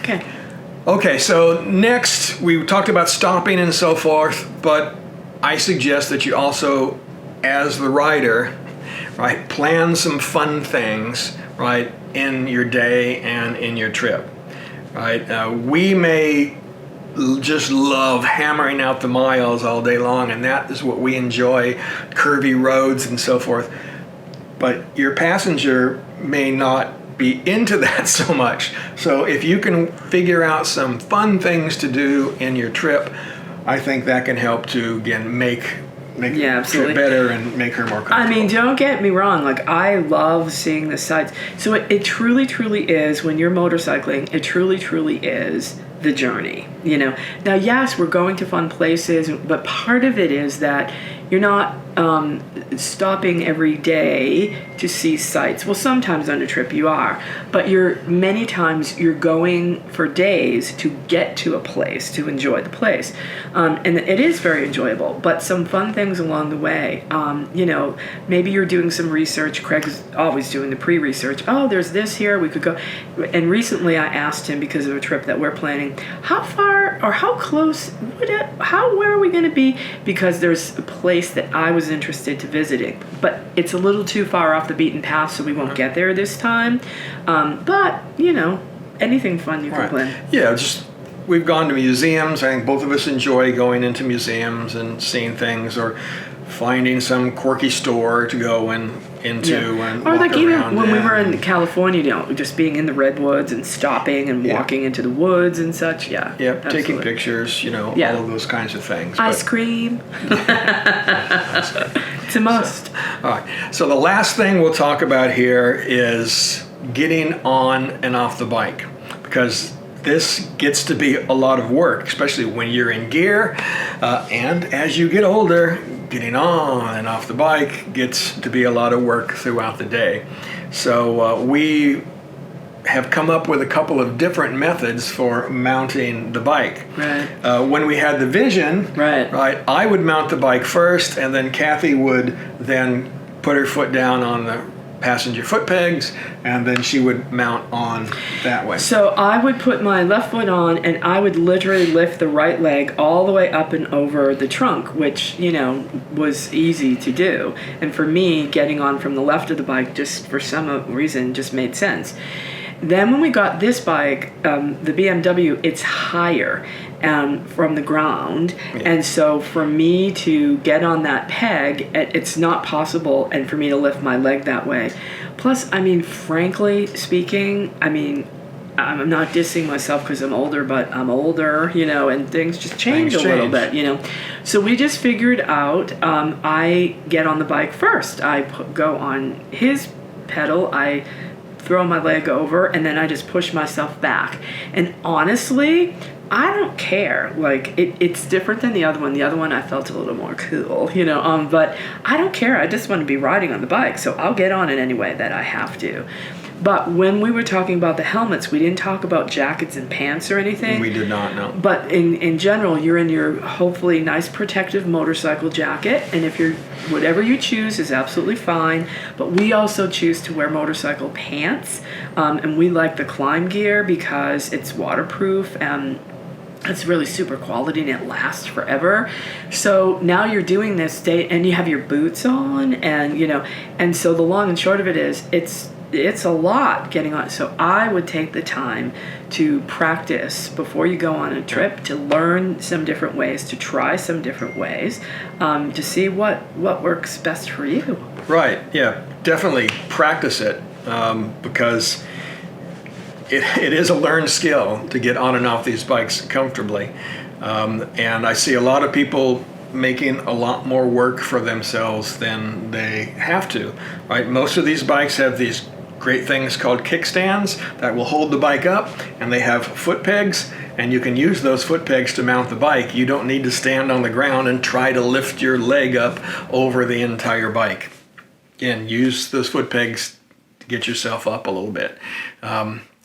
Okay. Okay, so next we talked about stopping and so forth, but I suggest that you also, as the rider, right, plan some fun things, right, in your day and in your trip, right? We may just love hammering out the miles all day long, and that is what we enjoy, curvy roads and so forth. But your passenger may not be into that so much. So if you can figure out some fun things to do in your trip, I think that can help to, again, make the trip better and make her more comfortable. I mean, don't get me wrong. Like, I love seeing the sights. So it truly, truly is, when you're motorcycling, it truly, truly is the journey, Now, yes, we're going to fun places, but part of it is that you're not stopping every day to see sights. Well, sometimes on a trip you are, but many times you're going for days to get to a place, to enjoy the place. And it is very enjoyable, but some fun things along the way. Maybe you're doing some research. Craig's always doing the pre-research. Oh, there's this here, we could go. And recently I asked him, because of a trip that we're planning, how far or how close, where are we going to be? Because there's a place that I was interested to visiting, but it's a little too far off the beaten path, so we won't get there this time. But anything fun you can plan. Yeah, we've gone to museums. I think both of us enjoy going into museums and seeing things, or finding some quirky store to go into and or walk like even around when we were in California, just being in the redwoods and stopping and walking into the woods and such. Yeah, taking pictures, all of those kinds of things. Ice cream. It's a must. All right. So the last thing we'll talk about here is getting on and off the bike, because this gets to be a lot of work, especially when you're in gear, and as you get older, getting on and off the bike gets to be a lot of work throughout the day. So we have come up with a couple of different methods for mounting the bike. Right. When we had the Vision, right, I would mount the bike first, and then Cathy would then put her foot down on the passenger foot pegs, and then she would mount on that way. So I would put my left foot on, and I would literally lift the right leg all the way up and over the trunk, which, was easy to do. And for me, getting on from the left of the bike, just for some reason, just made sense. Then when we got this bike, the BMW, it's higher from the ground. Yeah. And so for me to get on that peg, it's not possible, and for me to lift my leg that way. Plus, frankly speaking, I'm not dissing myself because I'm older, but I'm older, and things just change a little bit, So we just figured out, I get on the bike first. I go on his pedal, I throw my leg over, and then I just push myself back. And honestly, I don't care. Like, it's different than the other one. The other one I felt a little more cool, but I don't care. I just want to be riding on the bike, so I'll get on it any way that I have to. But when we were talking about the helmets, we didn't talk about jackets and pants or anything. We did not, no. But in general, you're in your hopefully nice protective motorcycle jacket, and if you're whatever you choose is absolutely fine. But we also choose to wear motorcycle pants, and we like the Climb gear because it's waterproof and it's really super quality and it lasts forever. So now you're doing this day, and you have your boots on, and and so the long and short of it is, it's a lot getting on. So I would take the time to practice before you go on a trip, to learn some different ways, to try some different ways, to see what works best for you. Right. Yeah. Definitely practice it, because it is a learned skill to get on and off these bikes comfortably. And I see a lot of people making a lot more work for themselves than they have to, right? Most of these bikes have these great things called kickstands that will hold the bike up, and they have foot pegs, and you can use those foot pegs to mount the bike. You don't need to stand on the ground and try to lift your leg up over the entire bike. Again, use those foot pegs to get yourself up a little bit.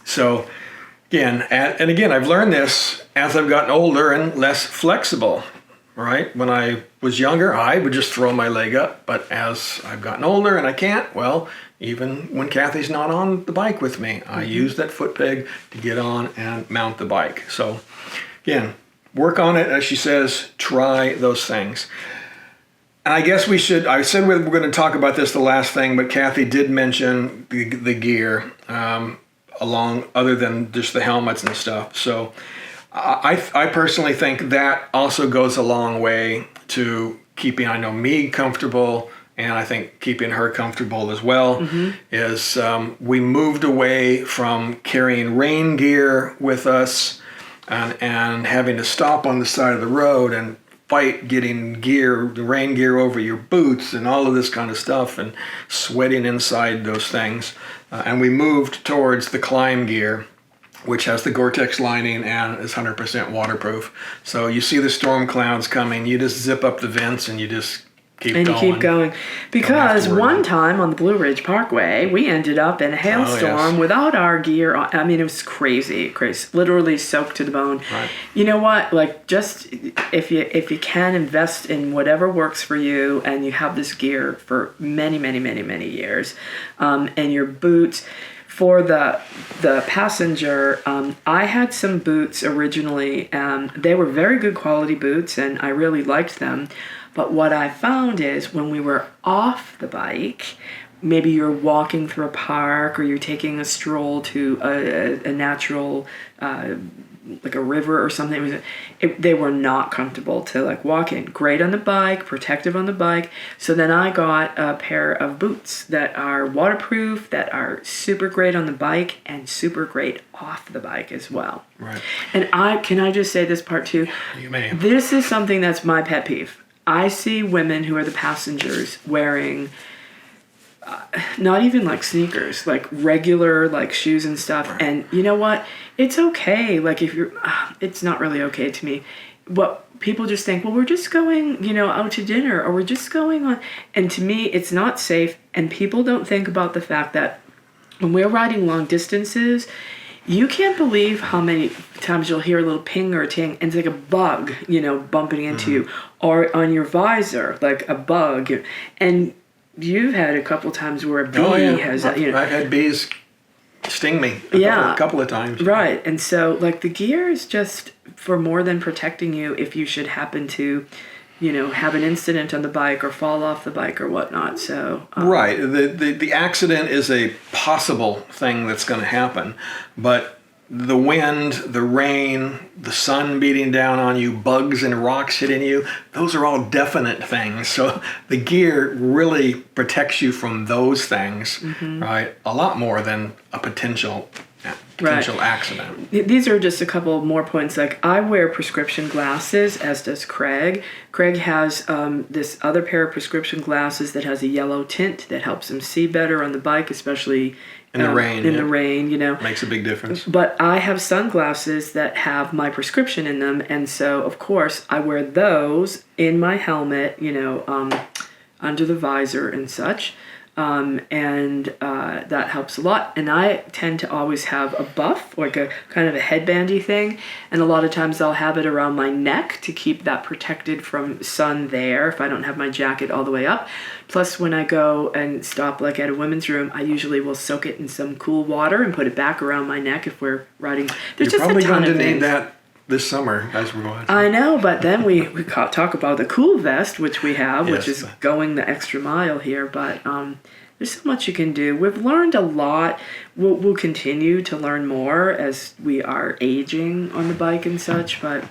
So again, I've learned this as I've gotten older and less flexible. right? When I was younger, I would just throw my leg up. But as I've gotten older and I can't, well, even when Cathy's not on the bike with me, I use that foot peg to get on and mount the bike. So again, work on it. As she says, try those things. And I guess I said we were going to talk about this the last thing, but Cathy did mention the gear along other than just the helmets and stuff. So I personally think that also goes a long way to keeping, I know, me comfortable, and I think keeping her comfortable as well. Is we moved away from carrying rain gear with us and having to stop on the side of the road and fight getting the rain gear over your boots and all of this kind of stuff and sweating inside those things. And we moved towards the climb gear, which has the Gore-Tex lining and is 100% waterproof. So you see the storm clouds coming, you just zip up the vents and you just keep going. And you keep going. Because one time on the Blue Ridge Parkway, we ended up in a hailstorm without our gear on. I mean, it was crazy. Literally soaked to the bone. Right. You know what? Like, just if you can invest in whatever works for you, and you have this gear for many, many, many, many years, and your boots. For the passenger, I had some boots originally. They were very good quality boots, and I really liked them. But what I found is when we were off the bike, maybe you're walking through a park or you're taking a stroll to a natural, like a river or something, they were not comfortable to like walk in. Great on the bike, protective on the bike. So then I got a pair of boots that are waterproof, that are super great on the bike and super great off the bike as well. Right. And can I just say this part too? You may. This is something that's my pet peeve. I see women who are the passengers wearing not even like sneakers, like regular like shoes and stuff. Right. And you know what? It's okay. Like if you're, it's not really okay to me. What people just think, well, we're just going, out to dinner, or we're just going on. And to me, it's not safe. And people don't think about the fact that when we're riding long distances, you can't believe how many times you'll hear a little ping or a ting, and it's like a bug, bumping into you, or on your visor, like a bug. And you've had a couple times where a bee has, I've had bees sting me a couple of times. Right. And so, like, the gear is just for more than protecting you if you should happen to, have an incident on the bike or fall off the bike or whatnot. So right, the accident is a possible thing that's going to happen, but the wind, the rain, the sun beating down on you, bugs and rocks hitting you, those are all definite things. So the gear really protects you from those things, right? A lot more than a potential accident. These are just a couple more points. Like, I wear prescription glasses, as does Craig. Craig has this other pair of prescription glasses that has a yellow tint that helps him see better on the bike, especially in the rain. The rain, Makes a big difference. But I have sunglasses that have my prescription in them, and so of course I wear those in my helmet, under the visor and such. And that helps a lot. And I tend to always have a buff, like a kind of a headbandy thing. And a lot of times I'll have it around my neck to keep that protected from sun there if I don't have my jacket all the way up. Plus, when I go and stop like at a women's room, I usually will soak it in some cool water and put it back around my neck if we're riding. There's just a ton of things. You're probably going to need that this summer as we're going. I know, but then we talk about the cool vest, which we have, which is going the extra mile here. But there's so much you can do. We've learned a lot. We'll continue to learn more as we are aging on the bike and such. But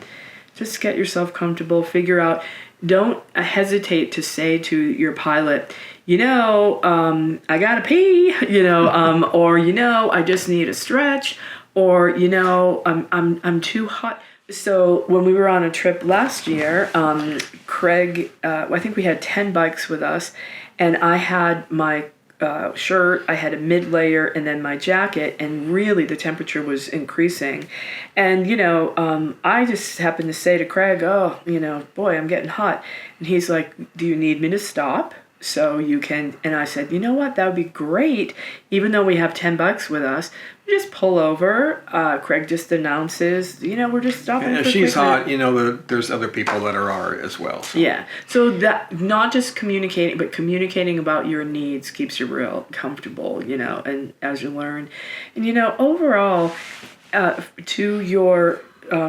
just get yourself comfortable. Figure out. Don't hesitate to say to your pilot, I gotta pee, or I just need a stretch, or I'm too hot. So when we were on a trip last year, Craig, I think we had 10 bikes with us, and I had my shirt, I had a mid layer, and then my jacket, and really the temperature was increasing. And, I just happened to say to Craig, boy, I'm getting hot. And he's like, do you need me to stop? so you can, and I said, you know what, that would be great. Even though we have $10 with us, we just pull over. Craig just announces, we're just stopping. And if for she's quick hot, there's other people that are as well. So. Yeah. So that, not just communicating, but communicating about your needs keeps you real comfortable, and as you learn. And, overall, to your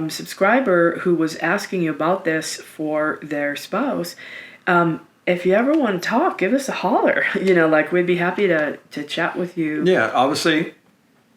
subscriber who was asking you about this for their spouse, if you ever want to talk, give us a holler. We'd be happy to chat with you. Yeah, obviously,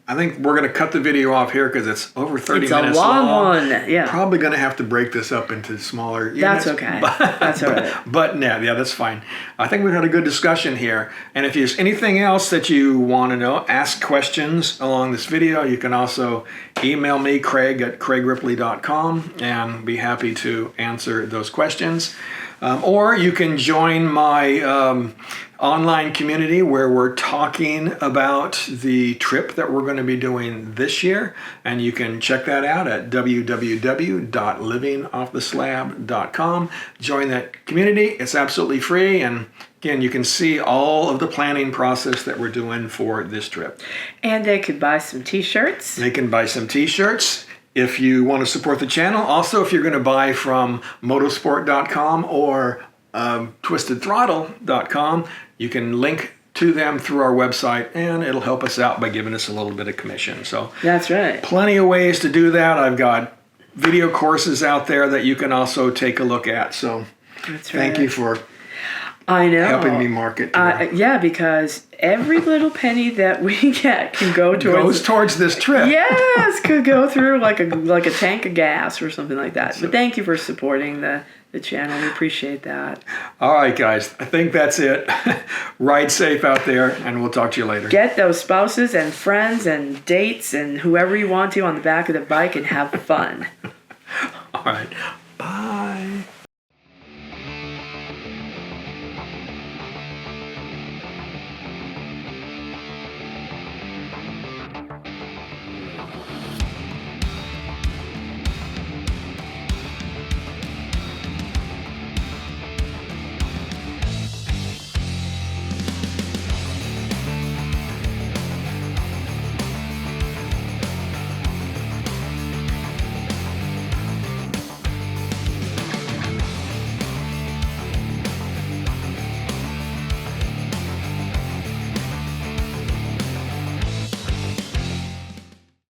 I think we're going to cut the video off here because it's over 30 minutes long. It's a long one, yeah. Probably going to have to break this up into smaller units. That's okay. That's all right. But yeah, that's fine. I think we've had a good discussion here. And if there's anything else that you want to know, ask questions along this video. You can also email me, Craig at craigripley.com, and be happy to answer those questions. Or you can join my online community where we're talking about the trip that we're going to be doing this year. And you can check that out at www.livingofftheslab.com. Join that community. It's absolutely free. And again, you can see all of the planning process that we're doing for this trip. And they could buy some t-shirts. They can buy some t-shirts. If you want to support the channel, also if you're going to buy from motorsport.com or twistedthrottle.com, you can link to them through our website, and it'll help us out by giving us a little bit of commission. So that's right. Plenty of ways to do that. I've got video courses out there that you can also take a look at. So thank you for helping me market. Yeah, because every little penny that we get can go towards this trip. Yes, could go through like a tank of gas or something like that. But thank you for supporting the channel. We appreciate that. All right, guys. I think that's it. Ride safe out there, and we'll talk to you later. Get those spouses and friends and dates and whoever you want to on the back of the bike and have fun. All right. Bye.